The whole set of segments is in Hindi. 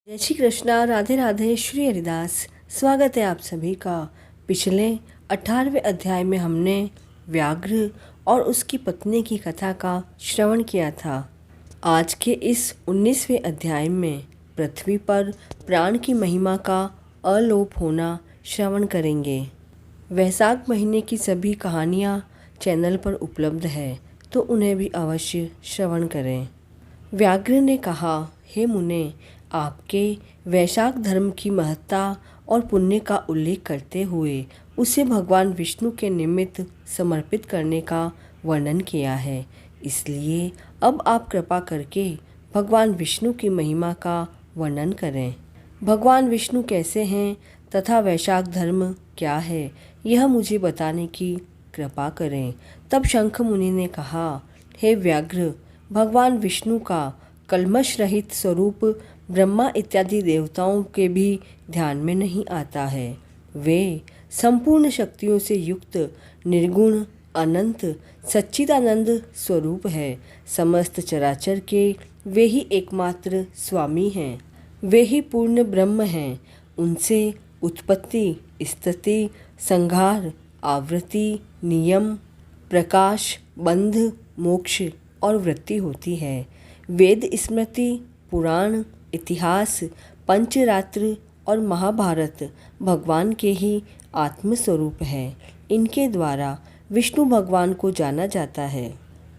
जय श्री कृष्णा, राधे राधे, श्री हरिदास। स्वागत है आप सभी का। पिछले 18वें अध्याय में हमने व्याघ्र और उसकी पत्नी की कथा का श्रवण किया था। आज के इस 19वें अध्याय में पृथ्वी पर प्राण की महिमा का अलोप होना श्रवण करेंगे। वैशाख महीने की सभी कहानियाँ चैनल पर उपलब्ध है, तो उन्हें भी अवश्य श्रवण करें। व्याघ्र ने कहा, हे मुने, आपके वैशाख धर्म की महत्ता और पुण्य का उल्लेख करते हुए उसे भगवान विष्णु के निमित्त समर्पित करने का वर्णन किया है। इसलिए अब आप कृपा करके भगवान विष्णु की महिमा का वर्णन करें। भगवान विष्णु कैसे हैं तथा वैशाख धर्म क्या है, यह मुझे बताने की कृपा करें। तब शंख मुनि ने कहा, हे व्याघ्र, भगवान विष्णु का कल्मश रहित स्वरूप ब्रह्मा इत्यादि देवताओं के भी ध्यान में नहीं आता है। वे संपूर्ण शक्तियों से युक्त निर्गुण अनंत सच्चिदानंद स्वरूप है। समस्त चराचर के वे ही एकमात्र स्वामी हैं। वे ही पूर्ण ब्रह्म हैं। उनसे उत्पत्ति, स्थिति, संहार, आवृत्ति, नियम, प्रकाश, बंध, मोक्ष और वृत्ति होती है। वेद, स्मृति, पुराण, इतिहास, पंचरात्र और महाभारत भगवान के ही आत्मस्वरूप है। इनके द्वारा विष्णु भगवान को जाना जाता है।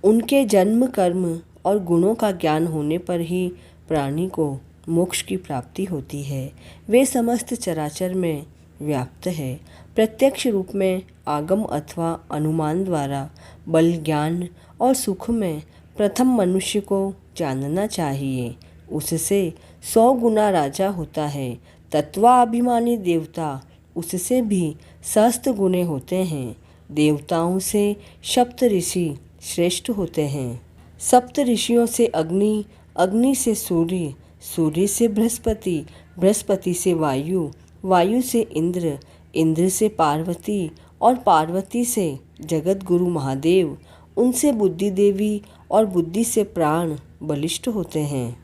उनके जन्म, कर्म और गुणों का ज्ञान होने पर ही प्राणी को मोक्ष की प्राप्ति होती है। वे समस्त चराचर में व्याप्त है। प्रत्यक्ष रूप में आगम अथवा अनुमान द्वारा बल, ज्ञान और सुख में प्रथम मनुष्य को जानना चाहिए। उससे 100 गुना राजा होता है। तत्वाभिमानी देवता उससे भी सहस्त्र गुने होते हैं। देवताओं से सप्त ऋषि श्रेष्ठ होते हैं। सप्त ऋषियों से अग्नि, अग्नि से सूर्य, सूर्य से बृहस्पति, बृहस्पति से वायु, वायु से इंद्र, इंद्र से पार्वती और पार्वती से जगत गुरु महादेव, उनसे बुद्धि देवी और बुद्धि से प्राण बलिष्ठ होते हैं।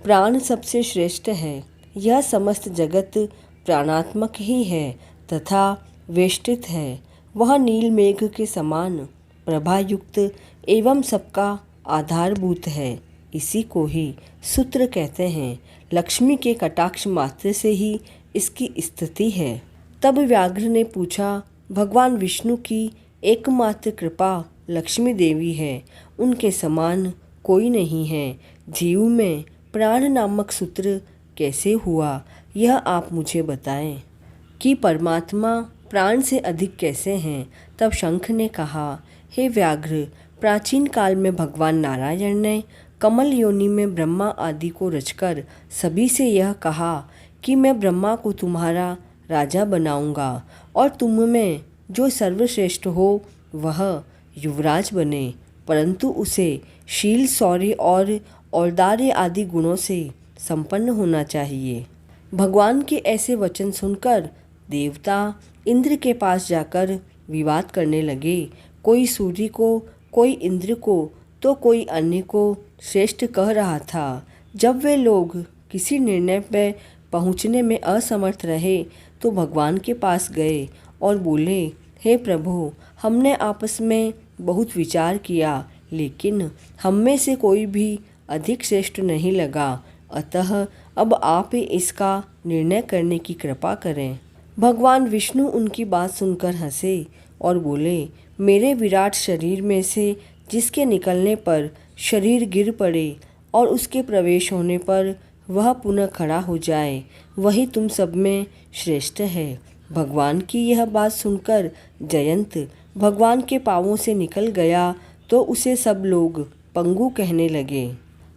प्राण सबसे श्रेष्ठ है। यह समस्त जगत प्राणात्मक ही है तथा वेष्टित है। वह नील मेघ के समान प्रभायुक्त एवं सबका आधारभूत है। इसी को ही सूत्र कहते हैं। लक्ष्मी के कटाक्ष मात्र से ही इसकी स्थिति है। तब व्याघ्र ने पूछा, भगवान विष्णु की एकमात्र कृपा लक्ष्मी देवी है। उनके समान कोई नहीं है। जीव में प्राण नामक सूत्र कैसे हुआ, यह आप मुझे बताएं कि परमात्मा प्राण से अधिक कैसे हैं। तब शंख ने कहा, हे व्याघ्र, प्राचीन काल में भगवान नारायण ने कमल योनि में ब्रह्मा आदि को रचकर सभी से यह कहा कि मैं ब्रह्मा को तुम्हारा राजा बनाऊंगा और तुम में जो सर्वश्रेष्ठ हो वह युवराज बने, परंतु उसे शील, शौर्य और औदार्य आदि गुणों से संपन्न होना चाहिए। भगवान के ऐसे वचन सुनकर देवता इंद्र के पास जाकर विवाद करने लगे। कोई सूर्य को, कोई इंद्र को तो कोई अन्य को श्रेष्ठ कह रहा था। जब वे लोग किसी निर्णय पर पहुँचने में असमर्थ रहे तो भगवान के पास गए और बोले, हे प्रभु, हमने आपस में बहुत विचार किया, लेकिन हम में से कोई भी अधिक श्रेष्ठ नहीं लगा। अतः अब आप ही इसका निर्णय करने की कृपा करें। भगवान विष्णु उनकी बात सुनकर हंसे और बोले, मेरे विराट शरीर में से जिसके निकलने पर शरीर गिर पड़े और उसके प्रवेश होने पर वह पुनः खड़ा हो जाए, वही तुम सब में श्रेष्ठ है। भगवान की यह बात सुनकर जयंत भगवान के पांवों से निकल गया तो उसे सब लोग पंगु कहने लगे।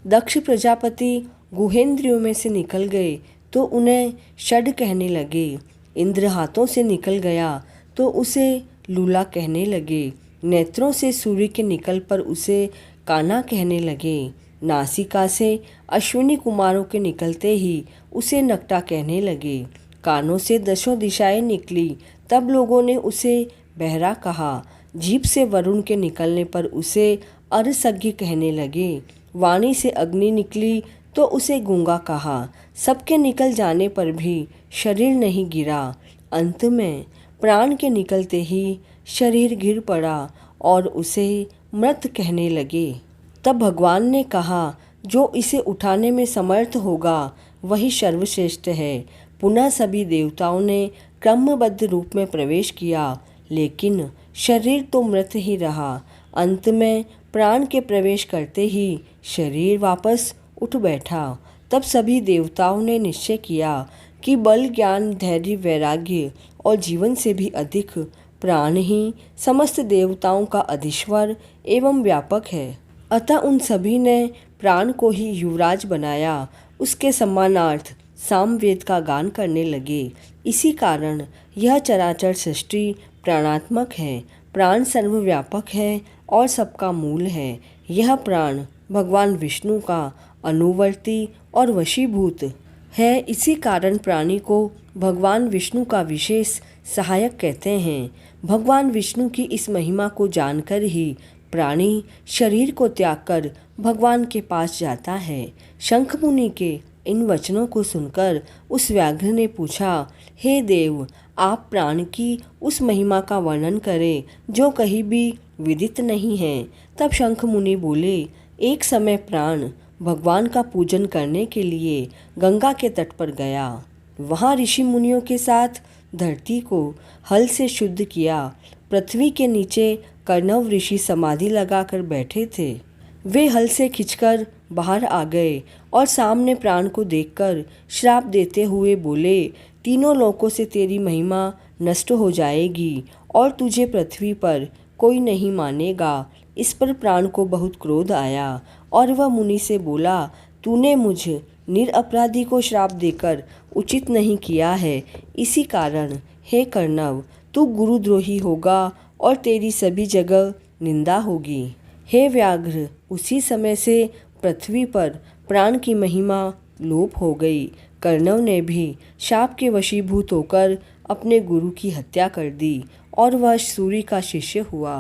दक्ष प्रजापति गुहेंद्रियों में से निकल गए तो उन्हें षड कहने लगे। इंद्र हाथों से निकल गया तो उसे लूला कहने लगे। नेत्रों से सूर्य के निकल पर उसे काना कहने लगे। नासिका से अश्विनी कुमारों के निकलते ही उसे नकटा कहने लगे। कानों से 10 दिशाएं निकली, तब लोगों ने उसे बहरा कहा। जीभ से वरुण के निकलने पर उसे अरसज्ञ कहने लगे। वाणी से अग्नि निकली तो उसे गूंगा कहा। सबके निकल जाने पर भी शरीर नहीं गिरा। अंत में प्राण के निकलते ही शरीर गिर पड़ा और उसे मृत कहने लगे। तब भगवान ने कहा, जो इसे उठाने में समर्थ होगा वही सर्वश्रेष्ठ है। पुनः सभी देवताओं ने क्रमबद्ध रूप में प्रवेश किया, लेकिन शरीर तो मृत ही रहा। अंत में प्राण के प्रवेश करते ही शरीर वापस उठ बैठा। तब सभी देवताओं ने निश्चय किया कि बल, ज्ञान, धैर्य, वैराग्य और जीवन से भी अधिक प्राण ही समस्त देवताओं का अधीश्वर एवं व्यापक है। अतः उन सभी ने प्राण को ही युवराज बनाया। उसके सम्मानार्थ सामवेद का गान करने लगे। इसी कारण यह चराचर सृष्टि प्राणात्मक है। प्राण सर्वव्यापक है और सबका मूल है। यह प्राण भगवान विष्णु का अनुवर्ती और वशीभूत है। इसी कारण प्राणी को भगवान विष्णु का विशेष सहायक कहते हैं। भगवान विष्णु की इस महिमा को जानकर ही प्राणी शरीर को त्याग कर भगवान के पास जाता है। शंख मुनि के इन वचनों को सुनकर उस व्याघ्र ने पूछा, हे देव, आप प्राण की उस महिमा का वर्णन करें जो कहीं भी विदित नहीं है। तब शंख मुनि बोले, एक समय प्राण भगवान का पूजन करने के लिए गंगा के तट पर गया। वहाँ ऋषि मुनियों के साथ धरती को हल से शुद्ध किया। पृथ्वी के नीचे कर्णव ऋषि समाधि लगाकर बैठे थे। वे हल से खिंचकर बाहर आ गए और सामने प्राण को देखकर श्राप देते हुए बोले, तीनों लोकों से तेरी महिमा नष्ट हो जाएगी और तुझे पृथ्वी पर कोई नहीं मानेगा। इस पर प्राण को बहुत क्रोध आया और वह मुनि से बोला, तूने मुझ निरपराधी को श्राप देकर उचित नहीं किया है। इसी कारण हे कर्णव, तू गुरुद्रोही होगा और तेरी सभी जगह निंदा होगी। हे व्याघ्र, उसी समय से पृथ्वी पर प्राण की महिमा लोप हो गई। कर्णव ने भी शाप के वशीभूत होकर अपने गुरु की हत्या कर दी और वह सूर्य का शिष्य हुआ।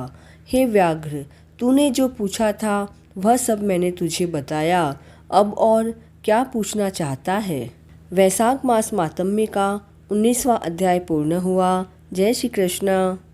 हे व्याघ्र, तूने जो पूछा था वह सब मैंने तुझे बताया। अब और क्या पूछना चाहता है? वैशाख मास मातम्य का 19वां अध्याय पूर्ण हुआ। जय श्री कृष्ण।